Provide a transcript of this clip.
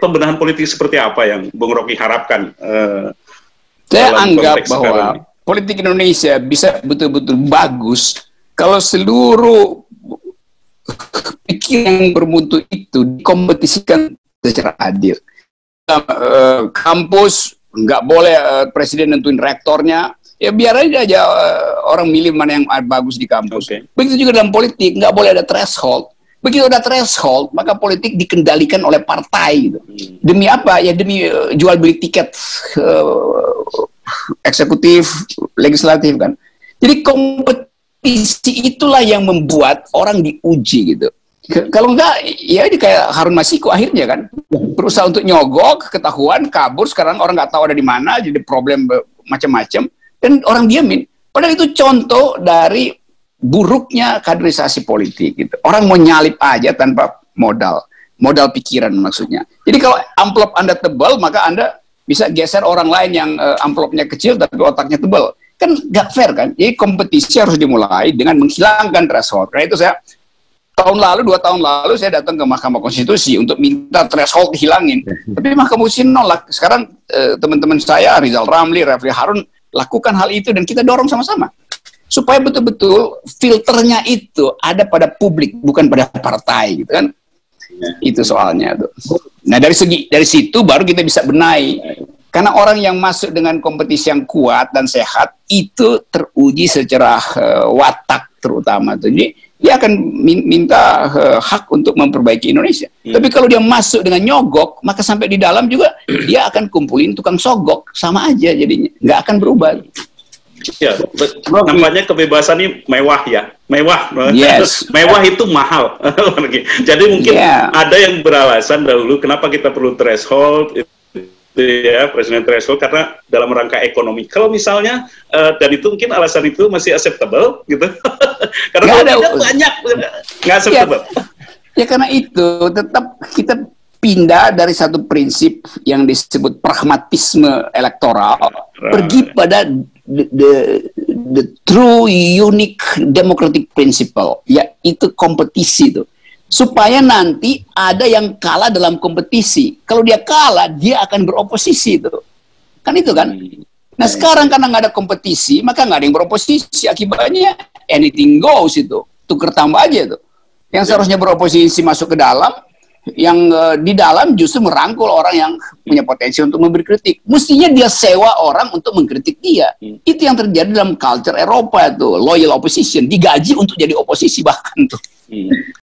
pembenahan politik seperti apa yang Bung Rocky harapkan? Saya anggap bahwa politik Indonesia bisa betul-betul bagus kalau seluruh pikiran yang bermutu itu dikompetisikan secara adil. Kampus nggak boleh presiden nentuin rektornya, ya biar aja orang milih mana yang bagus di kampus. Begitu juga dalam politik, nggak boleh ada threshold. Begitu ada threshold, maka politik dikendalikan oleh partai. Gitu. Demi apa? Ya demi jual beli tiket eksekutif, legislatif kan. Jadi kompetisi itulah yang membuat orang diuji gitu. Kalau enggak, ya ini kayak Harun Masiku akhirnya kan. Berusaha untuk nyogok, ketahuan, kabur, sekarang orang nggak tahu ada di mana, jadi problem macam-macam, dan orang diamin. Padahal itu contoh dari buruknya kaderisasi politik gitu. Orang mau nyalip aja tanpa modal pikiran maksudnya. Jadi kalau amplop Anda tebal, maka Anda bisa geser orang lain yang amplopnya kecil tapi otaknya tebal. Kan nggak fair kan? Jadi kompetisi harus dimulai dengan menghilangkan threshold. Karena itu saya tahun lalu, 2 tahun lalu saya datang ke Mahkamah Konstitusi untuk minta threshold dihilangin. Tapi Mahkamah Konstitusi nolak. Sekarang teman-teman saya, Rizal Ramli, Refli Harun, lakukan hal itu dan kita dorong sama-sama. Supaya betul-betul filternya itu ada pada publik, bukan pada partai, gitu kan? Itu soalnya tuh. Nah dari situ baru kita bisa benahi. Karena orang yang masuk dengan kompetisi yang kuat dan sehat itu teruji secara watak terutama tuh. Jadi dia akan minta hak untuk memperbaiki Indonesia. Tapi kalau dia masuk dengan nyogok, maka sampai di dalam juga dia akan kumpulin tukang sogok, sama aja jadinya, nggak akan berubah. Ya, namanya kebebasan ini mewah ya, mewah. Yes. Mewah itu mahal. Jadi mungkin ada yang beralasan dahulu kenapa kita perlu threshold itu ya, presiden threshold, karena dalam rangka ekonomi. Kalau misalnya dan itu mungkin alasan itu masih acceptable gitu. Karena ada banyak nggak acceptable. Ya karena itu tetap kita pindah dari satu prinsip yang disebut pragmatisme elektoral, pergi pada the true unique democratic principle, yaitu kompetisi itu. Supaya nanti ada yang kalah dalam kompetisi. Kalau dia kalah, dia akan beroposisi itu. Kan itu kan? Nah sekarang karena nggak ada kompetisi, maka nggak ada yang beroposisi. Akibatnya anything goes itu. Tuker tambah aja itu. Yang seharusnya beroposisi masuk ke dalam, yang di dalam justru merangkul orang yang punya potensi untuk memberi kritik. Mestinya dia sewa orang untuk mengkritik dia. Itu yang terjadi dalam culture Eropa tuh, loyal opposition, digaji untuk jadi oposisi bahkan tuh.